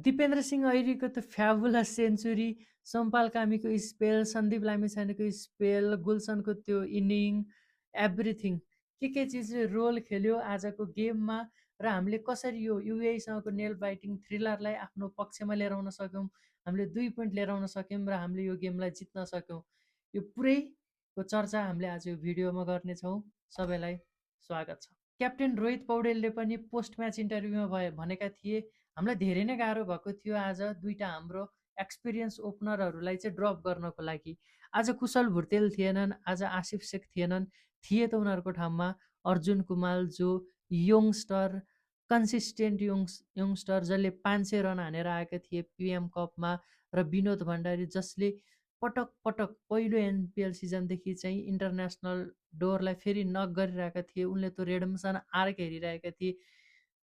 दिपेन्द्र सिंह ऐरीको त fabulous century, Sompal कामीको स्पेल, सन्दीप लामिछानेको स्पेल, गुलसनको त्यो इनिङ, एभ्रिथिङ के चिजले रोल खेल्यो आजको गेममा र हामीले कसरी यो युएईसँगको नेल बाइटिङ थ्रिलरलाई आफ्नो पक्षमा लिएर आउन सक्यौँ, हामीले 2 पोइन्ट लिएर आउन सक्यौँ र हामीले यो गेमलाई जित्न सक्यौँ। यो पुरैको चर्चा हामीले आज यो भिडियोमा गर्नेछौँ। सबैलाई स्वागत छ। क्याप्टेन रोहित पौडेलले पनि पोस्ट म्याच इन्टरभ्यूमा भनेका थिए हामीलाई धेरै नै गाह्रो भएको थियो आज दुईटा हाम्रो एक्सपिरियन्स ओपनरहरूलाई चाहिँ ड्रप गर्नको लागि। आज कुशल भुर्तेल थिएनन्, आज आसिफ शेख थिएनन्, थिए त उनीहरूको ठाउँमा अर्जुन कुमाल जो यङस्टर कन्सिस्टेन्ट यङस्टर जसले 500 रन हानेर आएका थिए पिएम कपमा, र विनोद भण्डारी जसले पटक पटक पहिलो एनपिएल सिजनदेखि चाहिँ इन्टरनेसनल डोरलाई फेरि नक गरिरहेका थिए। उनले त्यो रेडमसन आर्क हेरिरहेका थिए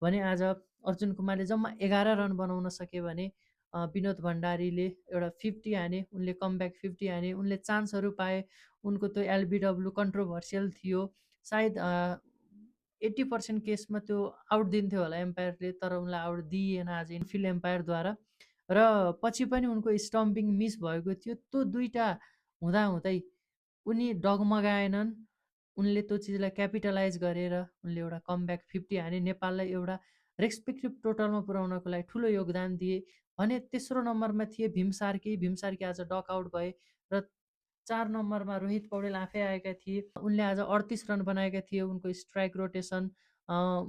भने आज अर्जुन कुमारले जम्मा 11 रन बनाउन सके भने विनोद भण्डारीले एउटा 50 हाने, उनले कमब्याक 50 हाने, उनले चान्सहरू पाए। उनको त्यो एलबिडब्लु कन्ट्रोभर्सियल थियो, सायद 80% केसमा त्यो आउट दिन्थ्यो होला एम्पायरले, तर उनलाई आउट दिइएन आज इनफिल्ड एम्पायरद्वारा। र पछि पनि उनको स्टम्पिङ मिस भएको थियो। त्यो दुईटा हुँदाहुँदै उनी डगमगाएनन्, उनले त्यो चिजलाई क्यापिटलाइज गरेर उनले एउटा कमब्याक 50 हाने, नेपाललाई एउटा रेस्पेक्टिभ टोटलमा पुर्याउनको लागि ठुलो योगदान दिए। भने तेस्रो नम्बरमा थिए भीम सार्की आज डक आउट भए र 4 नम्बरमा रोहित पौडेल आफै आएका थिए। उनले आज 38 रन बनाएका थिए। उनको स्ट्राइक रोटेसन,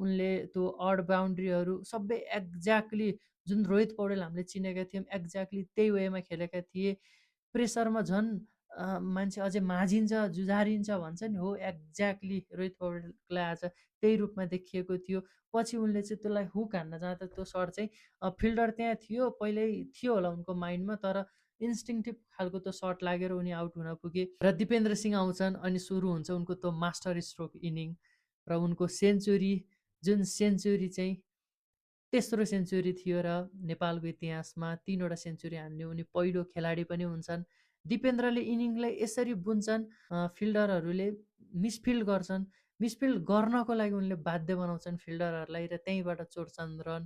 उनले त्यो अड बााउन्ड्रीहरू सबै एक्ज्याक्टली जुन रोहित पौडेल हामीले चिनेका थियौँ एक्ज्याक्टली त्यही वेमा खेलेका थिए। प्रेसरमा झन् मान्छे अझै माझिन्छ, जुझारिन्छ भन्छ नि, हो एक्ज्याक्टली रोहित पौडेललाई आज त्यही रूपमा देखिएको थियो। पछि उनले चाहिँ त्यसलाई हुक हान्न जाँदा त्यो सर्ट चाहिँ फिल्डर त्यहाँ थियो, पहिल्यै थियो होला उनको माइन्डमा, तर इन्स्टिङटिभ खालको त्यो सर्ट लागेर उनी आउट हुन पुगे। र दिपेन्द्र सिंह आउँछन् अनि सुरु हुन्छ उनको त्यो मास्टर स्ट्रोक इनिङ र उनको सेन्चुरी, जुन सेन्चुरी चाहिँ तेस्रो सेन्चुरी थियो र नेपालको इतिहासमा 3वटा सेन्चुरी हान्ने उनी पहिलो खेलाडी पनि हुन्छन्। दिपेन्द्रले इनिङलाई यसरी बुन्छन्, फिल्डरहरूले मिसफिल्ड गर्छन्, मिसफिल्ड गर्नको लागि उनले बाध्य बनाउँछन् फिल्डरहरूलाई र त्यहीँबाट चोर्छन् रन,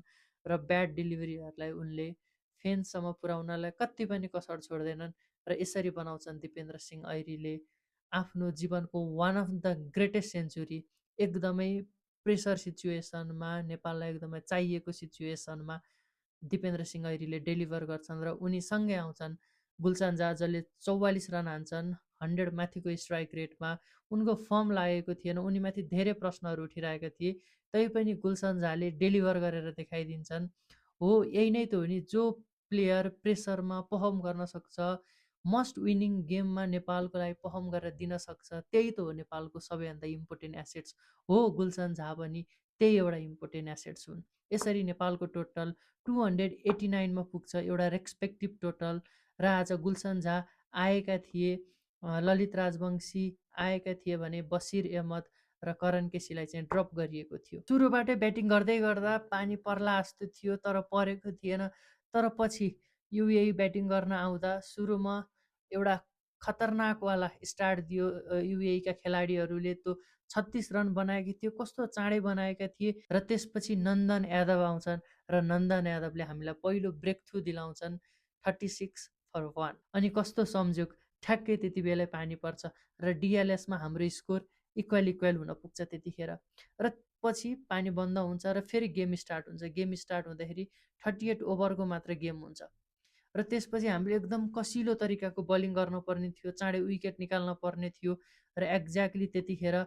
र ब्याड डेलिभरीहरूलाई उनले फेन्ससम्म पुर्याउनलाई कति पनि कसर छोड्दैनन् र यसरी बनाउँछन् दिपेन्द्र सिंह ऐरीले आफ्नो जीवनको one of the greatest century. एकदमै प्रेसर सिचुएसनमा, नेपाललाई एकदमै चाहिएको सिचुएसनमा दिपेन्द्र सिंह ऐरीले डेलिभर गर्छन् र उनी सँगै आउँछन् गुलसन झा जसले 44 रन हान्छन् 100 माथिको स्ट्राइक रेटमा। उनको फर्म लागेको थिएन, उनीमाथि धेरै प्रश्नहरू उठिरहेका थिए, तैपनि गुलसन झाले डेलिभर गरेर देखाइदिन्छन्। हो यही नै त हो नि, जो प्लेयर प्रेसरमा पर्फर्म गर्न सक्छ, मस्ट विनिङ गेममा नेपालको लागि पर्फर्म गरेर दिन सक्छ, त्यही त हो नेपालको सबैभन्दा इम्पोर्टेन्ट एसेट्स हो। गुलसन झा पनि त्यही एउटा इम्पोर्टेन्ट एसेट्स हुन्। यसरी नेपालको टोटल 289मा पुग्छ, एउटा रेस्पेक्टिभ टोटल। र आज गुलसन झा आएका थिए, ललित राजवंशी आएका थिए भने बसिर अहमद र करण केसीलाई चाहिँ ड्रप गरिएको थियो। सुरुबाटै ब्याटिङ गर्दै गर्दा पानी पर्ला जस्तो थियो तर परेको थिएन। तर पछि युएई ब्याटिङ गर्न आउँदा सुरुमा एउटा खतरनाकवाला स्टार्ट दियो युएईका खेलाडीहरूले। त्यो 36 रन बनाएकी थियो, कस्तो चाँडै बनाएका थिए। र त्यसपछि नन्दन यादव आउँछन् र नन्दन यादवले हामीलाई पहिलो ब्रेक थ्रु दिलाउँछन् 36 for 1। अनि कस्तो संयोग, ठ्याक्कै त्यति बेलै पानी पर्छ र डिएलएसमा हाम्रो स्कोर इक्वल हुन पुग्छ त्यतिखेर। र पछि पानी बन्द हुन्छ र फेरि गेम स्टार्ट हुन्छ। गेम स्टार्ट हुँदाखेरि 38 ओभरको मात्र गेम हुन्छ र त्यसपछि हामीले एकदम कसिलो तरिकाको बलिङ गर्नुपर्ने थियो, चाँडै विकेट निकाल्न पर्ने थियो। र एक्ज्याक्टली त्यतिखेर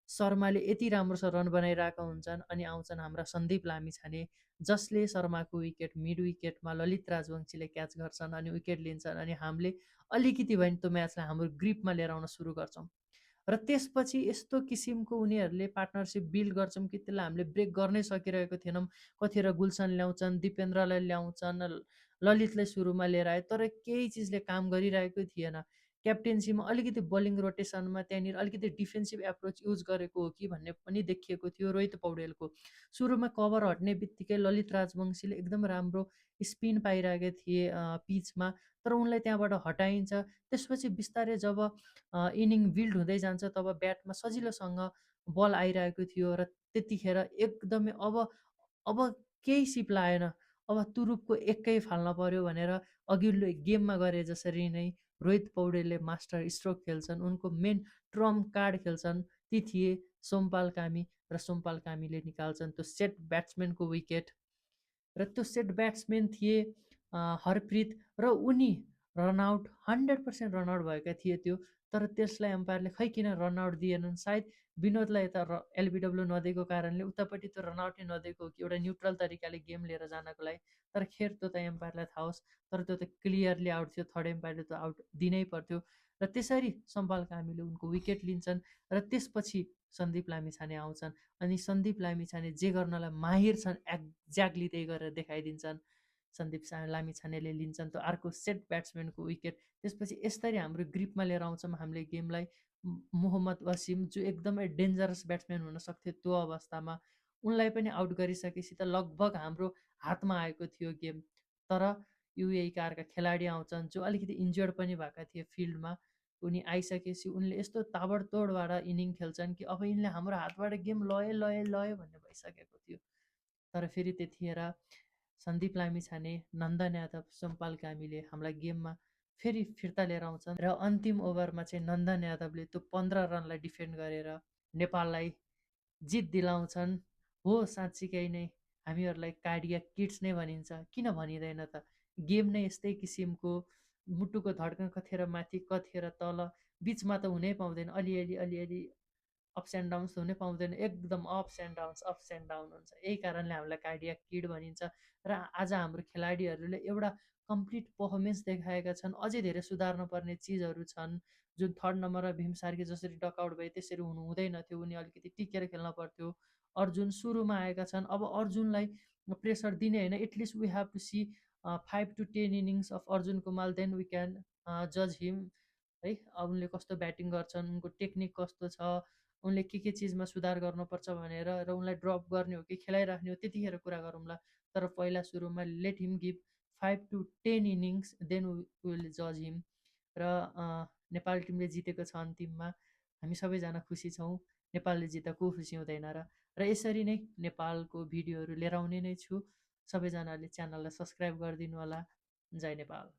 शर्माले यति राम्रो रन बनाइरहेका हुन्छन् अनि आउँछन् हाम्रा सन्दीप लामिछाने, जसले शर्माको विकेट मिड विकेटमा ललित राजवंशीले क्याच गर्छन् अनि विकेट लिन्छन्। अनि हामीले अलिकति भए नि त्यो म्याचलाई हाम्रो ग्रिपमा लिएर आउन सुरु गर्छौँ। र त्यसपछि यस्तो किसिमको उनीहरूले पार्टनरसिप बिल्ड गर्छौँ कि त्यसलाई हामीले ब्रेक गर्नै सकिरहेको थिएनौँ। कतिखेर गुलसन ल्याउँछन्, दिपेन्द्रलाई ल्याउँछन्, ललितलाई सुरुमा लिएर आए, तर केही चिजले काम गरिरहेको थिएन। क्याप्टेन्सीमा अलिकति बलिङ रोटेसनमा त्यहाँनिर अलिकति डिफेन्सिभ एप्रोच युज गरेको हो कि भन्ने पनि देखिएको थियो रोहित पौडेलको। सुरुमा कभर हट्ने बित्तिकै ललित राजवंशीले एकदम राम्रो स्पिन पाइरहेका थिए पिचमा, तर उनलाई त्यहाँबाट हटाइन्छ। त्यसपछि बिस्तारै जब इनिङ बिल्ड हुँदै जान्छ तब ब्याटमा सजिलोसँग बल आइरहेको थियो र त्यतिखेर एकदमै अब केही सिप लागेन। अब तुरुपको एकै फाल्न पर्यो भनेर अघिल्लो गेममा गरे जसरी नै रोहित पौडेलले मास्टर स्ट्रोक खेल्छन्, उनको मेन ट्रम्प कार्ड खेल्छन्, ती थिए सोमपाल कामी, र सोमपाल कामीले निकाल्छन् त्यो सेट ब्याट्सम्यानको विकेट। र त्यो सेट ब्याट्सम्यान थिए हरप्रित, र उनी रनआउट 100% रनआउट भएका थिए त्यो। तर त्यसलाई एम्पायरले खै किन रनआउट दिएनन्, सायद विनोदलाई यता एलबिडब्ल्यू नदिएको कारणले उतापट्टि त्यो रनआउटै नदिएको हो कि एउटा न्युट्रल तरिकाले गेम लिएर जानको लागि। तर खेर त्यो त एम्पायरलाई थाहा होस्, तर त्यो त क्लियरली आउट थियो, थर्ड एम्पायरले त आउट दिनै पर्थ्यो। र त्यसरी सम्पाल कामीले उनको विकेट लिन्छन्, र त्यसपछि सन्दीप लामिछाने आउँछन्, अनि सन्दीप लामिछाने जे गर्नलाई माहिर छन् एक्ज्याक्टली त्यही गरेर देखाइदिन्छन्। सन्दीप लामिछानेले लिन्छन् त्यो अर्को सेट ब्याट्सम्यानको विकेट। त्यसपछि यसरी हाम्रो ग्रिपमा लिएर आउँछौँ हामीले गेमलाई। मोहम्मद वसिम जो एकदमै डेन्जरस ब्याट्सम्यान हुन सक्थ्यो त्यो अवस्थामा, उनलाई पनि आउट गरिसकेपछि त लगभग हाम्रो हातमा आएको थियो गेम। तर युएई कारका खेलाडी आउँछन् जो अलिकति इन्जर्ड पनि भएका थिए फिल्डमा। उनी आइसकेपछि उनले यस्तो ताबडतोडबाट इनिङ खेल्छन् कि अब यिनले हाम्रो हातबाट गेम लयो लयो लयो भन्ने भइसकेको थियो। तर फेरि त्यतिखेर सन्दीप लामिछाने, नन्दन यादव, सोमपाल कामीले हामीलाई गेममा फेरि फिर्ता लिएर आउँछन्, र अन्तिम ओभरमा चाहिँ नन्दन यादवले त्यो 15 रनलाई डिफेन्ड गरेर नेपाललाई जित दिलाउँछन्। हो, साँच्चीकै नै हामीहरूलाई कार्डिया किड्स नै भनिन्छ, किन भनिँदैन त? गेम नै यस्तै किसिमको, मुटुको धड्कन कतिखेर माथि कतिखेर तल, बिचमा त हुनै पाउँदैन, अलिअलि अलिअलि अप्स एन्ड डाउन्स हुनै पाउँदैन, एकदम अप्स एन्ड डाउन हुन्छ। यही कारणले हामीलाई कार्डियाक किड भनिन्छ। र आज हाम्रो खेलाडीहरूले एउटा कम्प्लिट पर्फर्मेन्स देखाएका छन्। अझै धेरै सुधार्न पर्ने चिजहरू छन्। जुन थर्ड नम्बरमा भीम सार्की जसरी डकआउट भए त्यसरी हुनु हुँदैन थियो, उनी अलिकति टिकेर खेल्न पर्थ्यो। अर्जुन सुरुमा आएका छन्, अब अर्जुनलाई प्रेसर दिने होइन, at least we have to see 5 to 10 innings of Arjun Kumal, then we can जज हिम, है। अब उनले कस्तो ब्याटिङ गर्छन्, उनको टेक्निक कस्तो छ, उनले के चिजमा सुधार गर्नुपर्छ भनेर, र उनलाई ड्रप गर्ने हो कि खेलाइराख्ने हो त्यतिखेर कुरा गरौँला। तर पहिला सुरुमा let him give 5 to 10 innings, then will जज हिम। र नेपाल टिमले जितेको छ अन्तिममा, हामी सबैजना खुसी छौँ। नेपालले जित्दा को खुसी हुँदैन र? र यसरी नै नेपालको भिडियोहरू लिएर आउने नै छु। सबैजनाले च्यानललाई सब्सक्राइब गरिदिनु होला। जय नेपाल।